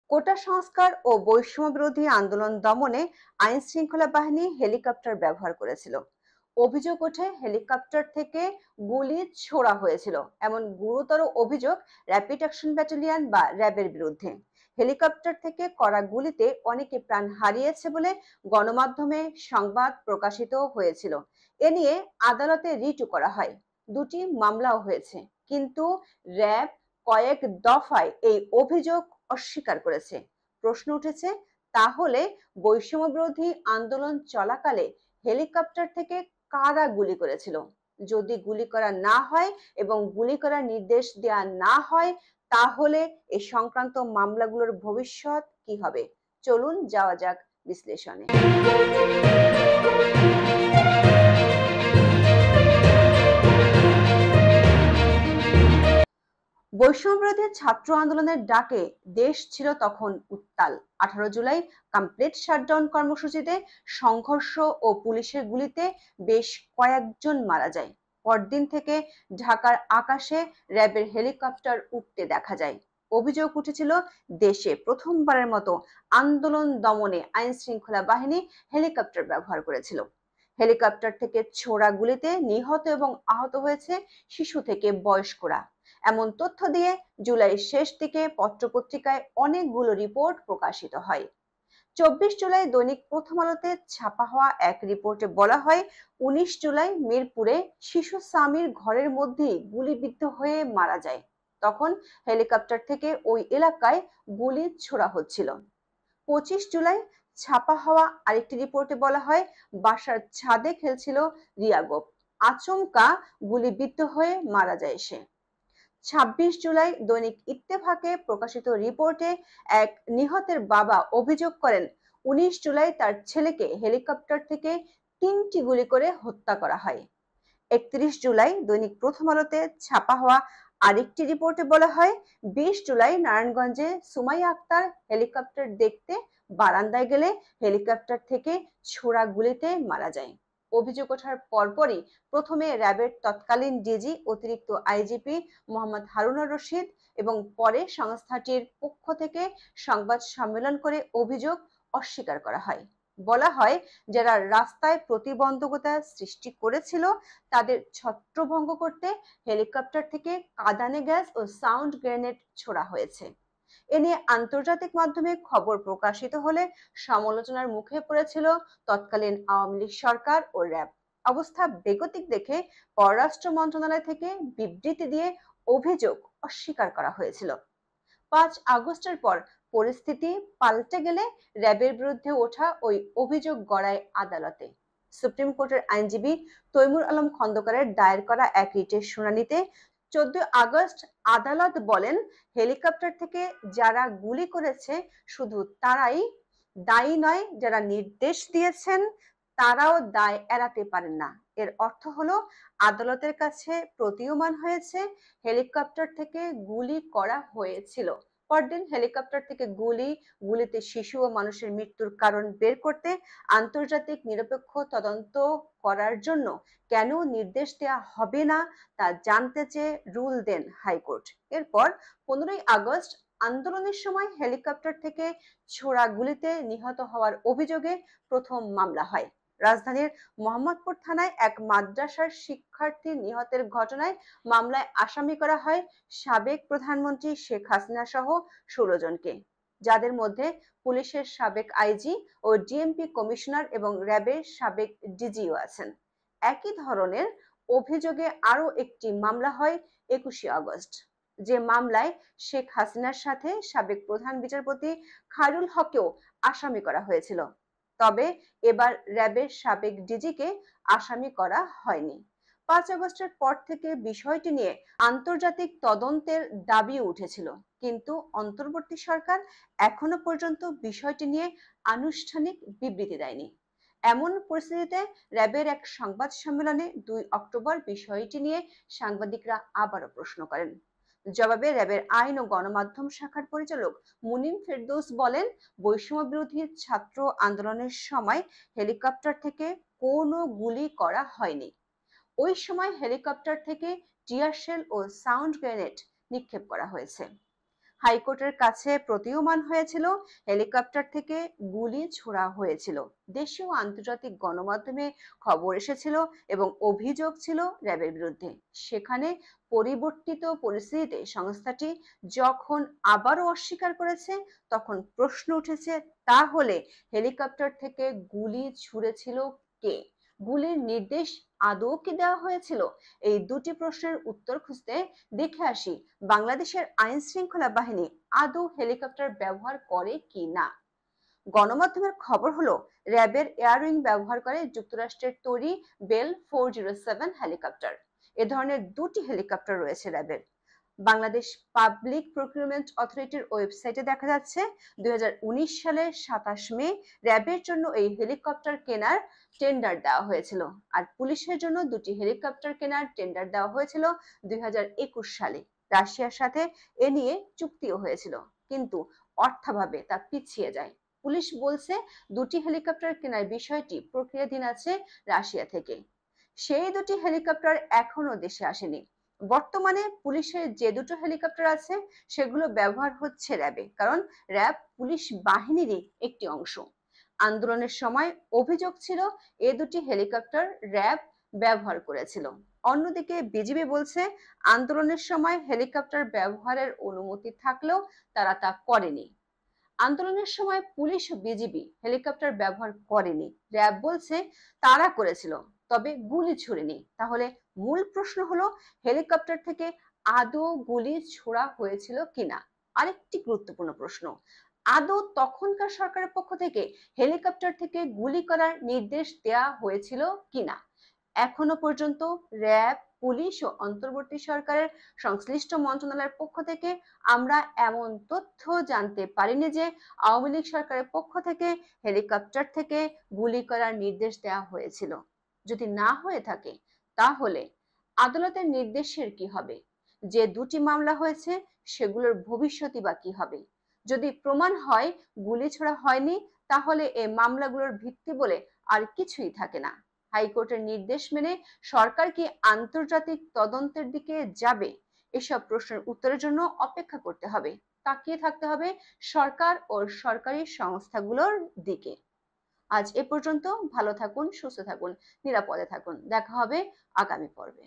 কোটা সংস্কার ও বৈষম্য বিরোধী আন্দোলন দমনে আইন শৃঙ্খলা বাহিনী হেলিকপ্টার ব্যবহার করেছিল। অভিযোগ ওঠে হেলিকপ্টার থেকে গুলি ছোড়া হয়েছিল, এমন গুরুতর অভিযোগ র্যাপিড অ্যাকশন ব্যাটালিয়ন বা র্যাবের বিরুদ্ধে। হেলিকপ্টার থেকে করা গুলিতে অনেকে প্রাণ হারিয়েছে বলে গণমাধ্যমে সংবাদ প্রকাশিত হয়েছিল। এ নিয়ে আদালতে রিটও করা হয়, দুটি মামলাও হয়েছে, কিন্তু র্যাব কয়েক দফায় এই অভিযোগ অস্বীকার করেছে। প্রশ্ন উঠেছে, তাহলে বৈষম্য বিরোধী আন্দোলন চলাকালে হেলিকপ্টার থেকে কারা গুলি করেছিল? যদি গুলি করা না হয় এবং গুলি করার নির্দেশ দেওয়া না হয়, তাহলে এই সংক্রান্ত মামলাগুলোর ভবিষ্যৎ কি হবে? চলুন যাওয়া যাক বিশ্লেষণে। বৈষম্যবিরোধী ছাত্র আন্দোলনের ডাকে দেশ ছিল তখন উত্তাল। 18 জুলাই কমপ্লিট শাটডাউন কর্মসূচিতে সংঘর্ষ ও পুলিশের গুলিতে বেশ কয়েকজন মারা যায়। পরদিন থেকে ঢাকার আকাশে র্যাবের হেলিকপ্টার উঠতে দেখা যায়। অভিযোগ উঠেছিল, দেশে প্রথমবারের মতো আন্দোলন দমনে আইন শৃঙ্খলা বাহিনী হেলিকপ্টার ব্যবহার করেছিল। হেলিকপ্টার থেকে ছোড়া গুলিতে নিহত এবং আহত হয়েছে শিশু থেকে বয়স্করা। এমন তথ্য দিয়ে জুলাইয়ের শেষ দিকে পত্রপত্রিকায় অনেকগুলো রিপোর্ট প্রকাশিত হয়। 24 জুলাই দৈনিক প্রথম আলোতে ছাপা হওয়া এক রিপোর্টে বলা হয়, 19 জুলাই মিরপুরে শিশু সামির ঘরের মধ্যেই গুলিবিদ্ধ হয়ে মারা যায়। তখন হেলিকপ্টার থেকে ওই এলাকায় গুলি ছোড়া হচ্ছিল। 25 জুলাই ছাপা হওয়া আরেকটি রিপোর্টে বলা হয়, বাসার ছাদে খেলছিল রিয়াগোপ, আচমকা গুলিবিদ্ধ হয়ে মারা যায় সে। 26 জুলাই দৈনিক ইত্তেফাকে প্রকাশিত রিপোর্টে এক নিহতের বাবা অভিযোগ করেন, 19 জুলাই তার ছেলেকে হেলিকপ্টার থেকে 3টি গুলি করে হত্যা করা হয়। 31 জুলাই দৈনিক প্রথম আলোতে ছাপা হওয়া আরেকটি রিপোর্টে বলা হয়, 20 জুলাই নারায়ণগঞ্জে সুমাইয়া আক্তার হেলিকপ্টার দেখতে বারান্দায় গেলে হেলিকপ্টার থেকে ছোড়া গুলিতে মারা যায়। অভিযোগ ওঠার পরপরই প্রথমে র্যাবের তৎকালীন ডিজি অতিরিক্ত আইজিপি মোহাম্মদ হারুনুর রশিদ এবং পরে সংস্থাটির পক্ষ থেকে সংবাদ সম্মেলন করে অভিযোগ অস্বীকার করা হয়। বলা হয়, যারা রাস্তায় প্রতিবন্ধকতা সৃষ্টি করেছিল তাদের ছত্রভঙ্গ করতে হেলিকপ্টার থেকে কাঁদানে গ্যাস ও সাউন্ড গ্রেনেড ছোড়া হয়েছে। এ নিয়ে আন্তর্জাতিক মাধ্যমে খবর প্রকাশিত হলে সমালোচনার মুখে পড়েছিল তৎকালীন আওয়ামী লীগ সরকার ও র্যাব। অবস্থা বেগতিক দেখে পররাষ্ট্র মন্ত্রণালয় থেকে বিবৃতি দিয়ে অভিযোগ অস্বীকার করা হয়েছিল। 5 আগস্টের পর পরিস্থিতি পাল্টে গেলে র্যাবের বিরুদ্ধে ওঠা ওই অভিযোগ গড়ায় আদালতে। সুপ্রিম কোর্টের আইনজীবী তৈমুর আলম খন্দকারের দায়ের করা এক রিটের শুনানিতে 14 আগস্ট আদালত বলেন, হেলিকপ্টার থেকে যারা গুলি করেছে শুধু তারাই দায়ী নয়, যারা নির্দেশ দিয়েছেন তারাও দায় এড়াতে পারেন না। এর অর্থ হলো, আদালতের কাছে প্রতীয়মান হয়েছে হেলিকপ্টার থেকে গুলি করা হয়েছিল। পরদিন হেলিকপ্টার থেকে গুলিতে শিশু ও মানুষের মৃত্যুর কারণ বের করতে আন্তর্জাতিক নিরপেক্ষ তদন্ত করার জন্য কেন নির্দেশ দেওয়া হবে না তা জানতে চেয়ে রুল দেন হাইকোর্ট। এরপর 15 আগস্ট আন্দোলনের সময় হেলিকপ্টার থেকে ছোড়া গুলিতে নিহত হওয়ার অভিযোগে প্রথম মামলা হয়। রাজধানীর মোহাম্মদপুর থানায় এক মাদ্রাসার শিক্ষার্থী নিহতের ঘটনায় মামলায় আসামি করা হয় সাবেক প্রধানমন্ত্রী শেখ হাসিনা সহ 16 জনকে, যাদের মধ্যে পুলিশের সাবেক আইজি ও ডিএমপি কমিশনার এবং র্যাবের সাবেক ডিজিও আছেন। একই ধরনের অভিযোগে আরো একটি মামলা হয় 21 আগস্ট, যে মামলায় শেখ হাসিনার সাথে সাবেক প্রধান বিচারপতি খায়রুল হককেও আসামি করা হয়েছিল। তবে এবার র্যাবের সাবেক ডিজিকে আসামি করা হয়নি। 5 আগস্টের পর থেকে বিষয়টি নিয়ে আন্তর্জাতিক তদন্তের দাবি উঠেছিল, কিন্তু অন্তর্বর্তী সরকার এখনো পর্যন্ত বিষয়টি নিয়ে আনুষ্ঠানিক বিবৃতি দেয়নি। এমন পরিস্থিতিতে র্যাবের এক সংবাদ সম্মেলনে 2 অক্টোবর বিষয়টি নিয়ে সাংবাদিকরা আবারও প্রশ্ন করেন। জবাবে র্যাবের আইন ও গণমাধ্যম শাখার পরিচালক মুনিম ফেরদৌস বলেন, বৈষম্য বিরোধী ছাত্র আন্দোলনের সময় হেলিকপ্টার থেকে কোনো গুলি করা হয়নি। ওই সময় হেলিকপ্টার থেকে টিয়ার শেল ও সাউন্ড গ্রেনেড নিক্ষেপ করা হয়েছে। হাইকোর্টের কাছে প্রতীয়মান হয়েছিল হেলিকপ্টার থেকে গুলি ছোড়া হয়েছিল। দেশীয় ও আন্তর্জাতিক গণমাধ্যমে খবর এসেছিল এবং অভিযোগ ছিল র্যাবের বিরুদ্ধে। সেখানে পরিবর্তিত পরিস্থিতিতে সংস্থাটি যখন আবারও অস্বীকার করেছে, তখন প্রশ্ন উঠেছে, তাহলে হেলিকপ্টার থেকে গুলি ছুড়েছিল কে? গুলির নির্দেশ আদৌ কি দেওয়া হয়েছিল? এই দুটি প্রশ্নের উত্তর খুঁজতে দেখে আসি বাংলাদেশের আইন শৃঙ্খলা বাহিনী আদৌ হেলিকপ্টার ব্যবহার করে কি না। গণমাধ্যমের খবর হলো, র্যাবের এয়ার উইং ব্যবহার করে যুক্তরাষ্ট্রের তৈরি বেল 407 হেলিকপ্টার। এ ধরনের দুটি হেলিকপ্টার রয়েছে র্যাবের। বাংলাদেশ পাবলিক প্রকিউরমেন্ট অথরিটির ওয়েবসাইটে দেখা যাচ্ছে 2019 সালের 27 মে র্যাবের জন্য এই হেলিকপ্টার কেনার টেন্ডার দেওয়া হয়েছিল, আর পুলিশের জন্য দুটি হেলিকপ্টার কেনার টেন্ডার দেওয়া হয়েছিল 2021 সালে। রাশিয়ার সাথে এ নিয়ে চুক্তিও হয়েছিল, কিন্তু অর্থাভাবে তা পিছিয়ে যায়। পুলিশ বলছে দুটি হেলিকপ্টার কেনার বিষয়টি প্রক্রিয়াধীন আছে রাশিয়া থেকে। সেই দুটি হেলিকপ্টার এখনো দেশে আসেনি। বর্তমানে পুলিশের যে দুটো হেলিকপ্টার আছে সেগুলো ব্যবহার হচ্ছে র্যাবে, কারণ র্যাব পুলিশ বাহিনীরই একটি অংশ। আন্দোলনের সময় অভিযোগ ছিল এ দুটি হেলিকপ্টার র্যাব ব্যবহার করেছিল। অন্যদিকে বিজিবি বলছে আন্দোলনের সময় হেলিকপ্টার ব্যবহারের অনুমতি থাকলেও তারা তা করেনি। আন্দোলনের সময় পুলিশ ও বিজিবি হেলিকপ্টার ব্যবহার করেনি, র্যাব বলছে তারা করেছিল, তবে গুলি ছুড়েনি। তাহলে মূল প্রশ্ন হলো, হেলিকপ্টার থেকে আদৌ গুলি ছোড়া হয়েছিল কিনা। আরেকটি গুরুত্বপূর্ণ প্রশ্ন, আদৌ তখনকার সরকারের পক্ষ থেকে হেলিকপ্টার থেকে গুলি করার নির্দেশ দেওয়া হয়েছিল কিনা। এখনো পর্যন্ত র্যাব, পুলিশ ও অন্তর্বর্তী সরকারের সংশ্লিষ্ট মন্ত্রণালয়ের পক্ষ থেকে আমরা এমন তথ্য জানতে পারিনি যে আওয়ামী লীগ সরকারের পক্ষ থেকে হেলিকপ্টার থেকে গুলি করার নির্দেশ দেওয়া হয়েছিল। যদি না হয়ে থাকে, তাহলে আদালতের নির্দেশের কি হবে? যে দুটি মামলা হয়েছে সেগুলোর ভবিষ্যৎই বা কি হবে? যদি প্রমাণ হয় গুলি ছোড়া হয়নি, তাহলে এই মামলাগুলোর ভিত্তি বলে আর কিছুই থাকে না। হাইকোর্টের নির্দেশ মেনে সরকার কি আন্তর্জাতিক তদন্তের দিকে যাবে? এসব প্রশ্নের উত্তরের জন্য অপেক্ষা করতে হবে, তাকিয়ে থাকতে হবে সরকার ও সরকারি সংস্থাগুলোর দিকে। আজ এ পর্যন্ত। ভালো থাকুন, সুস্থ থাকুন, নিরাপদে থাকুন। দেখা হবে আগামী পর্বে।